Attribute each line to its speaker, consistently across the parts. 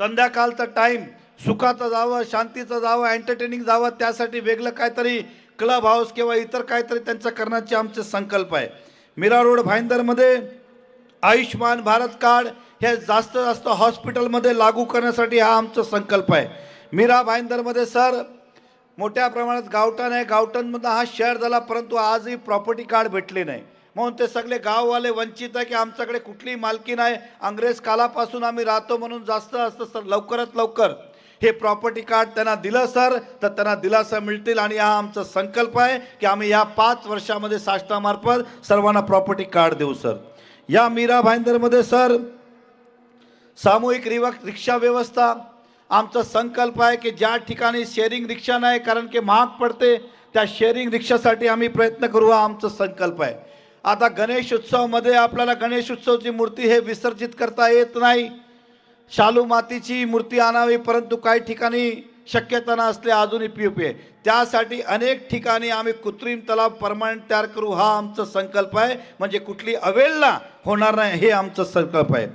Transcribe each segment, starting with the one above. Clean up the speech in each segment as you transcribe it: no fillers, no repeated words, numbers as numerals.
Speaker 1: संध्याकाळचा टाइम सुखाचं जावं, शांतीचं जावं, एंटरटेनिंग जावं, त्यासाठी वेगळं काहीतरी क्लब हाऊस किंवा इतर काहीतरी त्यांचं करण्याचे आमचे संकल्प आहे. मीरा रोड भाईंदरमध्ये आयुष्मान भारत कार्ड हे जास्त हॉस्पिटलमध्ये लागू करण्यासाठी हा आमचा संकल्प आहे. मीरा भाईंदरमध्ये सर मोठ्या प्रमाणात गावठाण आहे, गावठाणमधला हा शहर झाला, परंतु आजही प्रॉपर्टी कार्ड भेटले नाही. म्हणून ते सगळे गाववाले वंचित आहे की आमच्याकडे कुठलीही मालकी नाही, अंग्रेज कालापासून आम्ही राहतो, म्हणून जास्त सर लवकरात लवकर हे प्रॉपर्टी कार्ड त्यांना दिलं सर तर त्यांना दिलासा मिळतील. आणि हा आमचा संकल्प आहे की आम्ही या 5 वर्षामध्ये शासनामार्फत सर्वांना प्रॉपर्टी कार्ड देऊ सर. या मीरा भाईंदरमध्ये सर सामूहिक रिक्षा व्यवस्था आमचा संकल्प आहे की ज्या ठिकाणी शेअरिंग रिक्षा नाही, कारण की महाग पडते, त्या शेअरिंग रिक्षासाठी आम्ही प्रयत्न करू, हा आमचा संकल्प आहे. आता गणेश उत्सवमध्ये आपल्याला गणेश उत्सवची मूर्ती हे विसर्जित करता येत नाही, शालू मातीची मूर्ती आणावी, परंतु काही ठिकाणी शक्यता नसले अजूनही पीओपी आहे. त्यासाठी अनेक ठिकाणी आम्ही कृत्रिम तलाव परमनंट तयार करू, हा आमचा संकल्प आहे. म्हणजे कुठली अवहेलना होणार नाही, हे आमचा संकल्प आहे.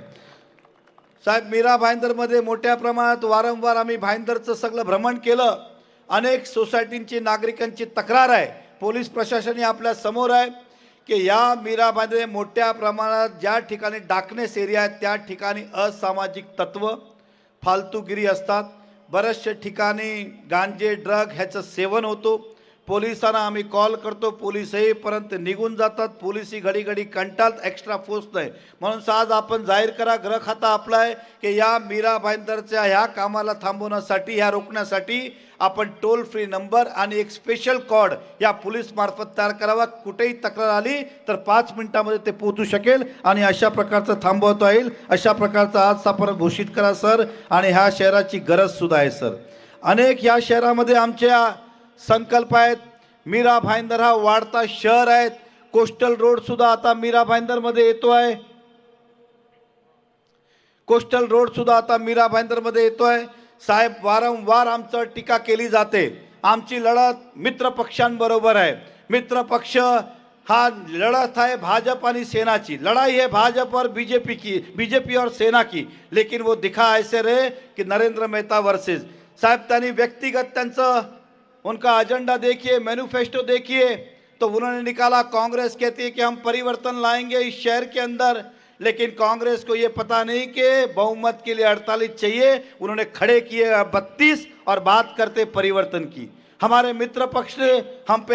Speaker 1: साहेब मीरा भाईंदरमध्ये मोठ्या प्रमाणात वारंवार आम्ही भाईंदरचं सगळं भ्रमण केलं. अनेक सोसायटींची नागरिकांची तक्रार आहे, पोलीस प्रशासनही आपल्या समोर आहे की या मीरा भाईंदर मोठ्या प्रमाणात ज्या ठिकाणी डार्कनेस एरिया आहेत त्या ठिकाणी असामाजिक तत्व फालतूगिरी असतात. बऱ्याचशा ठिकाणी गांजे ड्रग ह्याचं सेवन होतो. पोलिसांना आम्ही कॉल करतो, पोलीस येईपर्यंत निघून जातात, पोलिसही घडी घडी कंटाळतात, एक्स्ट्रा फोर्स नाही. म्हणून आज आपण जाहीर करा, गृह खाता आपला आहे की या मीरा भाईंदरच्या ह्या कामाला थांबवण्यासाठी, ह्या रोखण्यासाठी आपण टोल फ्री नंबर आणि एक स्पेशल कॉड या पोलीस मार्फत तयार करावा. कुठेही तक्रार आली तर 5 मिनिटांमध्ये ते पोहोचू शकेल आणि अशा प्रकारचं थांबवता येईल. अशा प्रकारचं आज आपण घोषित करा सर. आणि ह्या शहराची गरज सुद्धा आहे सर. अनेक या शहरामध्ये आमच्या संकल्प आहेत. मीरा भाईंदर हा वाढता शहर आहे. कोस्टल रोड सुद्धा आता मीरा भाईंदरमध्ये येतो आहे. कोस्टल रोड सुद्धा आता मीरा भाईंदरमध्ये येतो आहे. साहेब वारंवार आमचं टीका केली जाते. आमची लढत मित्र पक्षांबरोबर आहे. मित्र पक्ष हा लड़त है भाजपा आणि सेना की. लड़ाई है भाजपा और बीजेपी की, बीजेपी और सेना की. लेकिन वो दिखा ऐसे रहे कि नरेंद्र मेहता वर्सेस. साहेब त्यांनी व्यक्तिगत त्यांचं उनका एजेंडा देखिए, मैनिफेस्टो देखिए, तो उन्होंने निकाला कांग्रेस कहती है कि हम परिवर्तन लाएंगे इस शहर के अंदर, लेकिन कांग्रेस को ये पता नहीं कि बहुमत के लिए 48 चाहिए. उन्होंने खड़े किए 32 और बात करते परिवर्तन की. हमारे मित्र पक्ष ने हम पे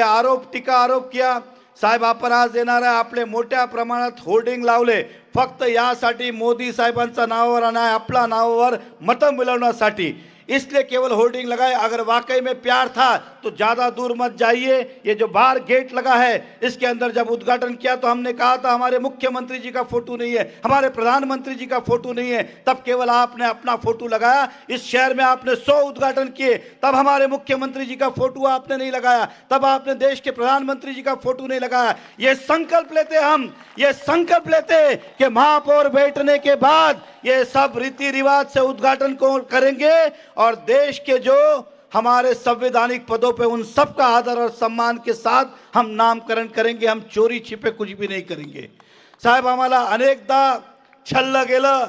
Speaker 1: टीका आरोप किया. साहेब आपण आज येणार आहे, आपले मोठ्या प्रमाणात होर्डिंग लावले फक्त यासाठी मोदी साहेबांच्या नावावर आणि आपल्या नावावर मतं मिळवण्यासाठी. इसलिए केवल होर्डिंग लगाए. अगर वाकई में प्यार था तो ज़्यादा दूर मत जाइए. ये जो बाहर गेट लगा है इसके अंदर जब उद्घाटन किया तो हमने कहा था हमारे मुख्यमंत्री जी का फोटो नहीं है, हमारे प्रधानमंत्री जी का फोटो नहीं है. तब केवल आपने अपना फोटो लगाया. इस शहर में आपने 100 उद्घाटन किए, तब हमारे मुख्यमंत्री जी का फोटो आपने नहीं लगाया, तब आपने देश के प्रधानमंत्री जी का फोटो नहीं लगाया. ये संकल्प लेते हम, ये संकल्प लेते कि महापौर बैठने के बाद ये सब रीति रिवाज से उद्घाटन को करेंगे और देश के जो हमारे संवैधानिक पदों पे उन सबका आदर और सम्मान के साथ हम नामकरण करेंगे. हम चोरी छिपे कुछ भी नहीं करेंगे. साहेब आम्हाला अनेकदा छल्लं गेलं,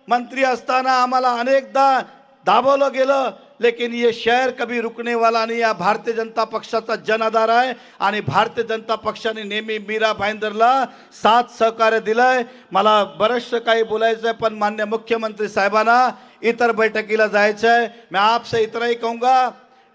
Speaker 1: मंत्री असताना आम्हाला अनेकदा दाबवलं गेलं, लेकिन ये शहर कभी रुकने वाला नहीं. या भारतीय जनता पक्षाचा जनाधार आहे आणि भारतीय जनता पक्षाने नेहमी मीरा भाईंदरला साथ सहकार्य दिलंय. मला बरंचसं काही बोलायचं आहे, पण मान्य मुख्यमंत्री साहेबांना इतर बैठकीला जायचं है. मैं आपसे इतना ही कहूँगा,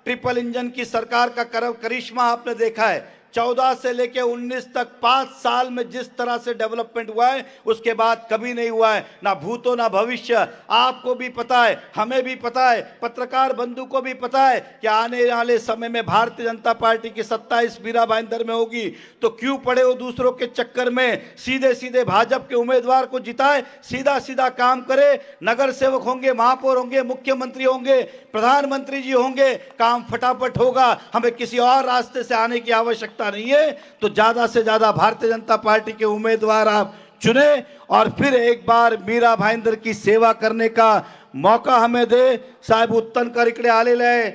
Speaker 1: ट्रिपल इंजन की सरकार का करिश्मा आपने देखा है. 14 से लेके 19 तक 5 साल में जिस तरह से डेवलपमेंट हुआ है उसके बाद कभी नहीं हुआ है, ना भूतो ना भविष्य. आपको भी पता है, हमें भी पता है, पत्रकार बंधु को भी पता है कि आने वाले समय में भारतीय जनता पार्टी की सत्ता इस मीरा भाईंदर में होगी. तो क्यों पड़े हो दूसरों के चक्कर में. सीधे सीधे भाजपा के उम्मीदवार को जिताए, सीधा सीधा काम करे. नगर सेवक होंगे, महापौर होंगे, मुख्यमंत्री होंगे, प्रधानमंत्री जी होंगे, काम फटाफट होगा. हमें किसी और रास्ते से आने की आवश्यकता नहीं है. तो ज्यादा से ज्यादा भारतीय जनता पार्टी के उम्मीदवार आप चुने और फिर एक बार मीरा भाईंदर की सेवा करने का मौका हमें दे. साहेब उत्तनकर इकडे आलेले आहे.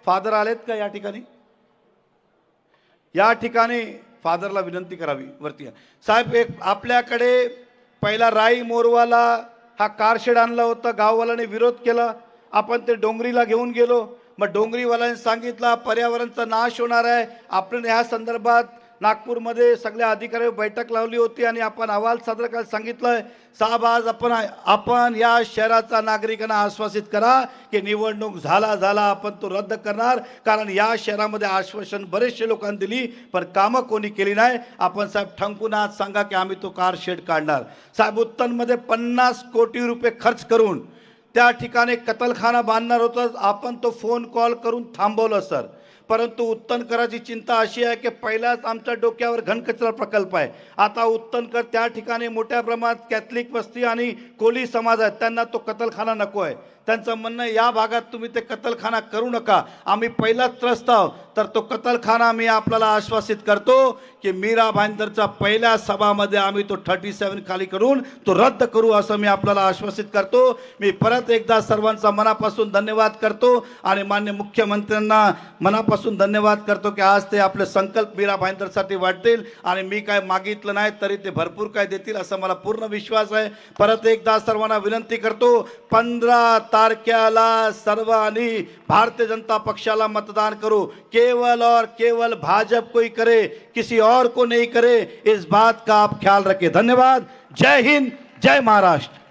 Speaker 1: फादर आलेत का या ठिकाणी? या ठिकाणी फादरला विनंती करावी वरती. साहेब एक आपल्याकडे पहिला राई मोरवाला हा कारशेड आणला होता, गाववाल्याने विरोध केला, आपण ते डोंगरीला घेऊन गेलो. मग डोंगरीवाल्यांनी सांगितलं पर्यावरणाचा नाश होणार आहे. आपण ह्या संदर्भात नागपूरमध्ये सगळ्या अधिकाऱ्यांनी बैठक लावली होती आणि आपण अहवाल सादर करायला सांगितलंय. साहेब आज आपण या शहराचा नागरिकांना आश्वासित करा की निवडणूक झाला आपण तो रद्द करणार, कारण या शहरामध्ये आश्वासन बरेचसे लोकांनी दिली पण कामं कोणी केली नाही. आपण साहेब ठणकून आज सांगा की आम्ही तो कार शेड काढणार. साहेब उत्तनमध्ये 50 कोटी रुपये खर्च करून त्या ठिकाणी कतलखाना बांधणार होतं, आपण तो फोन कॉल करून थांबवलं सर. परंतु उत्तनकराची चिंता अशी आहे की पहिलाच आमच्या डोक्यावर घनकचरा प्रकल्प आहे. आता उत्तनकर त्या ठिकाणी मोठ्या प्रमाणात कॅथलिक वस्ती आणि कोली समाज आहेत, त्यांना तो कतलखाना नको आहे. त्यांचं म्हणणं या भागात तुम्ही ते कतलखाना करू नका, आम्ही पहिलाच त्रस्त आहोत. तर तो कतलखाना मी आपल्याला आश्वासित करतो की मीरा भाईंदरच्या पहिल्या सभामध्ये आम्ही तो 37 खाली करून तो रद्द करू असं मी आपल्याला आश्वासित करतो. मी परत एकदा सर्वांचा मनापासून धन्यवाद करतो आणि माननीय मुख्यमंत्र्यांना मनापासून धन्यवाद करतो की आज ते आपले संकल्प मीरा भाईंदरसाठी वाटतील आणि मी काय मागितलं नाही तरी ते भरपूर काय देतील असं मला पूर्ण विश्वास आहे. परत एकदा सर्वांना विनंती करतो 15 तारखेला सर्वांनी भारतीय जनता पक्षाला मतदान करो. केवल और केवल भाजपा को ही करे, किसी और को नहीं करे, इस बात का आप ख्याल रखें. धन्यवाद. जय हिंद, जय महाराष्ट्र.